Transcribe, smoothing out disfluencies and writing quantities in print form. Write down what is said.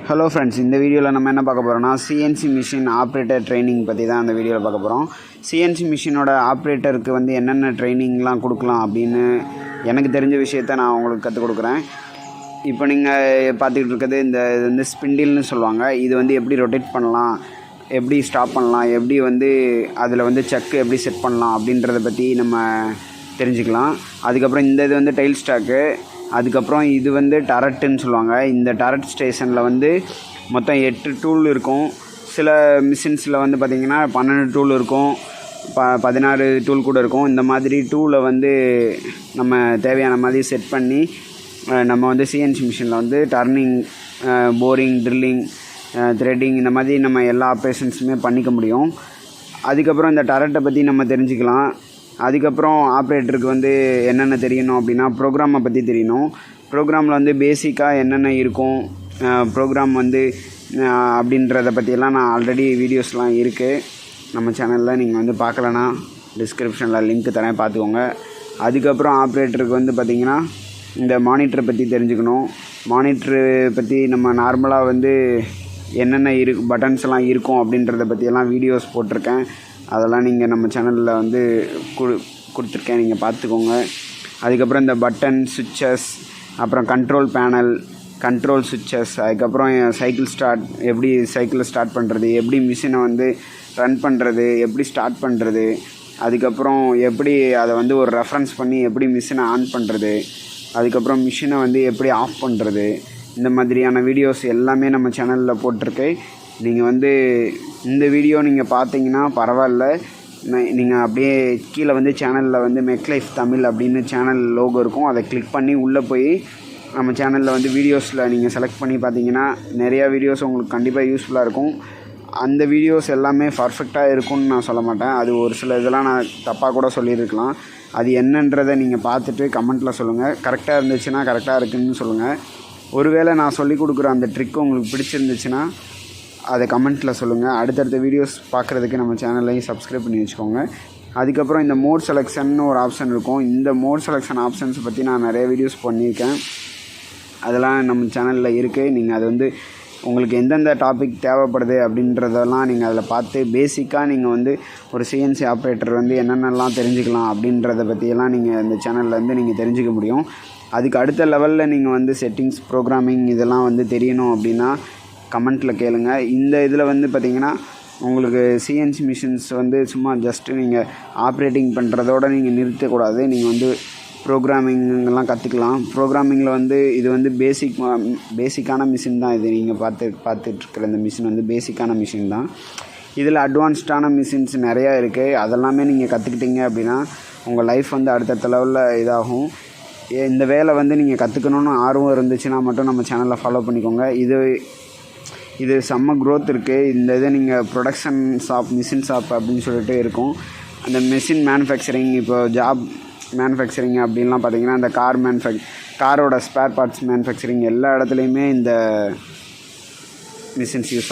Hello friends, இந்த வீடியோவில் நம்ம என்ன பார்க்க போகிறோம்னா சிஎன்சி மிஷின் ஆப்ரேட்டர் ட்ரைனிங் பற்றி தான் அந்த வீடியோவில் பார்க்க போகிறோம். சிஎன்சி மிஷினோட ஆப்ரேட்டருக்கு வந்து என்னென்ன ட்ரைனிங்லாம் கொடுக்கலாம் அப்படின்னு எனக்கு தெரிஞ்ச விஷயத்த நான் உங்களுக்கு கற்றுக் கொடுக்குறேன். இப்போ நீங்கள் பார்த்துக்கிட்டு இருக்கிறது இது வந்து ஸ்பிண்டில்னு சொல்லுவாங்க. இது வந்து எப்படி ரொட்டேட் பண்ணலாம், எப்படி ஸ்டாப் பண்ணலாம், எப்படி வந்து அதில் வந்து செக்கு எப்படி செட் பண்ணலாம் அப்படின்றத பற்றி நம்ம தெரிஞ்சுக்கலாம். அதுக்கப்புறம் இந்த இது வந்து டைல் ஸ்டாக்கு. அதுக்கப்புறம் இது வந்து டரட்டுன்னு சொல்லுவாங்க. இந்த டரட் ஸ்டேஷனில் வந்து மொத்தம் 8 டூல் இருக்கும். சில மிஷின்ஸில் வந்து பார்த்திங்கன்னா 12 டூல் இருக்கும், 16 டூல் கூட இருக்கும். இந்த மாதிரி டூலை வந்து நம்ம தேவையான மாதிரி செட் பண்ணி நம்ம வந்து சிஎன்சி மிஷினில் வந்து டர்னிங், போரிங், ட்ரில்லிங், த்ரெட்டிங் இந்த மாதிரி நம்ம எல்லா ஆப்ரேஷன்ஸுமே பண்ணிக்க முடியும். அதுக்கப்புறம் இந்த டரட்டை பற்றி நம்ம தெரிஞ்சுக்கலாம். அதுக்கப்புறம் ஆப்ரேட்டருக்கு வந்து என்னென்ன தெரியணும் அப்படின்னா ப்ரோக்ராமை பற்றி தெரியணும். ப்ரோக்ராமில் வந்து பேசிக்காக என்னென்ன இருக்கும், ப்ரோக்ராம் வந்து அப்படின்றத பற்றியெல்லாம் நான் ஆல்ரெடி வீடியோஸ்லாம் இருக்குது நம்ம சேனலில். நீங்கள் வந்து பார்க்கலன்னா டிஸ்கிரிப்ஷனில் லிங்க் தரேன், பார்த்துக்கோங்க. அதுக்கப்புறம் ஆப்ரேட்டருக்கு வந்து பார்த்திங்கன்னா இந்த மானிட்டரை பற்றி தெரிஞ்சுக்கணும். மானிட்ரு பற்றி நம்ம நார்மலாக வந்து என்னென்ன பட்டன்ஸ்லாம் இருக்கும் அப்படின்றத பற்றியெல்லாம் வீடியோஸ் போட்டிருக்கேன். அதெல்லாம் நீங்கள் நம்ம சேனலில் வந்து கொடுத்துருக்கேன், நீங்கள் பார்த்துக்கோங்க. அதுக்கப்புறம் இந்த பட்டன், சுவிட்சஸ், அப்புறம் கண்ட்ரோல் பேனல், கண்ட்ரோல் சுவிட்சஸ், அதுக்கப்புறம் எப்படி சைக்கிளை ஸ்டார்ட் பண்ணுறது, எப்படி மிஷினை வந்து ரன் பண்ணுறது, எப்படி ஸ்டார்ட் பண்ணுறது, அதுக்கப்புறம் எப்படி அதை வந்து ஒரு ரெஃபரன்ஸ் பண்ணி எப்படி மிஷினை ஆன் பண்ணுறது, அதுக்கப்புறம் மிஷினை வந்து எப்படி ஆஃப் பண்ணுறது, இந்த மாதிரியான வீடியோஸ் எல்லாமே நம்ம சேனலில் போட்டிருக்கு. நீங்கள் வந்து இந்த வீடியோ நீங்கள் பார்த்தீங்கன்னா பரவாயில்ல, நீங்கள் அப்படியே கீழே வந்து சேனலில் வந்து மெக் லைஃப் தமிழ் அப்படின்னு சேனல் லோகோ இருக்கும். அதை கிளிக் பண்ணி உள்ளே போய் நம்ம சேனலில் வந்து வீடியோஸில் நீங்கள் செலக்ட் பண்ணி பார்த்தீங்கன்னா நிறையா வீடியோஸ் உங்களுக்கு கண்டிப்பாக யூஸ்ஃபுல்லாக இருக்கும். அந்த வீடியோஸ் எல்லாமே பர்ஃபெக்டாக இருக்கும்னு நான் சொல்ல மாட்டேன். அது ஒரு சில இதெல்லாம் நான் தப்பாக கூட சொல்லியிருக்கலாம். அது என்னன்றதை நீங்கள் பார்த்துட்டு கமெண்ட்டில் சொல்லுங்கள். கரெக்டாக இருந்துச்சுன்னா கரெக்டாக இருக்குதுன்னு சொல்லுங்கள். ஒருவேளை நான் சொல்லிக் கொடுக்குற அந்த ட்ரிக் உங்களுக்கு பிடிச்சிருந்துச்சுன்னா அதை கமெண்ட்டில் சொல்லுங்கள். அடுத்தடுத்த வீடியோஸ் பார்க்குறதுக்கு நம்ம சேனல்லையும் சப்ஸ்கிரைப் பண்ணி வச்சுக்கோங்க. அதுக்கப்புறம் இந்த மோட் செலெக்ஷன்னு ஒரு ஆப்ஷன் இருக்கும். இந்த மோட் செலெக்ஷன் ஆப்ஷன்ஸ் பற்றி நான் நிறைய வீடியோஸ் பண்ணியிருக்கேன். அதெல்லாம் நம்ம சேனலில் இருக்குது. நீங்கள் அது வந்து உங்களுக்கு எந்தெந்த டாபிக் தேவைப்படுது அப்படின்றதெல்லாம் நீங்கள் அதில் பார்த்து பேசிக்காக நீங்கள் வந்து ஒரு சிஎன்சி ஆப்ரேட்டர் வந்து என்னென்னலாம் தெரிஞ்சுக்கலாம் அப்படின்றத பற்றியெல்லாம் நீங்கள் இந்த சேனலில் வந்து நீங்கள் தெரிஞ்சுக்க முடியும். அதுக்கு அடுத்த லெவலில் நீங்கள் வந்து செட்டிங்ஸ், ப்ரோக்ராமிங் இதெல்லாம் வந்து தெரியணும் அப்படின்னா கமெண்ட்டில் கேளுங்க. இந்த இதில் வந்து பார்த்திங்கன்னா உங்களுக்கு சிஎன்சி மிஷின்ஸ் வந்து சும்மா ஜஸ்ட்டு நீங்கள் ஆப்ரேட்டிங் பண்ணுறதோடு நீங்கள் நிறுத்தக்கூடாது. நீங்கள் வந்து ப்ரோக்ராமிங்கெல்லாம் கற்றுக்கலாம். ப்ரோக்ராமிங்கில் வந்து இது வந்து பேசிக்கான மிஷின் தான். இது நீங்கள் பார்த்துட்ருக்கிற இந்த மிஷின் வந்து பேசிக்கான மிஷின் தான். இதில் அட்வான்ஸ்டான மிஷின்ஸ் நிறையா இருக்குது. அதெல்லாமே நீங்கள் கற்றுக்கிட்டீங்க அப்படின்னா உங்கள் லைஃப் வந்து அடுத்தடுத்த லெவலில் இதாகும். இந்த வேலை வந்து நீங்கள் கற்றுக்கணுன்னு ஆர்வம் இருந்துச்சுன்னா மட்டும் நம்ம சேனலை ஃபாலோ பண்ணிக்கோங்க. இது செம்ம க்ரோத் இருக்குது. இந்த இதை நீங்கள் ப்ரொடக்ஷன் ஷாப், மிஷின் ஷாப் அப்படின்னு சொல்லிட்டு இருக்கும். அந்த மிஷின் மேனுஃபேக்சரிங், இப்போ ஜாப் மேனுஃபேக்சரிங் அப்படின்லாம் பார்த்திங்கன்னா இந்த காரோட ஸ்பேர் பார்ட்ஸ் மேனுஃபேக்சரிங் எல்லா இடத்துலையுமே இந்த மிஷின்ஸ் யூஸ் ஆகும்.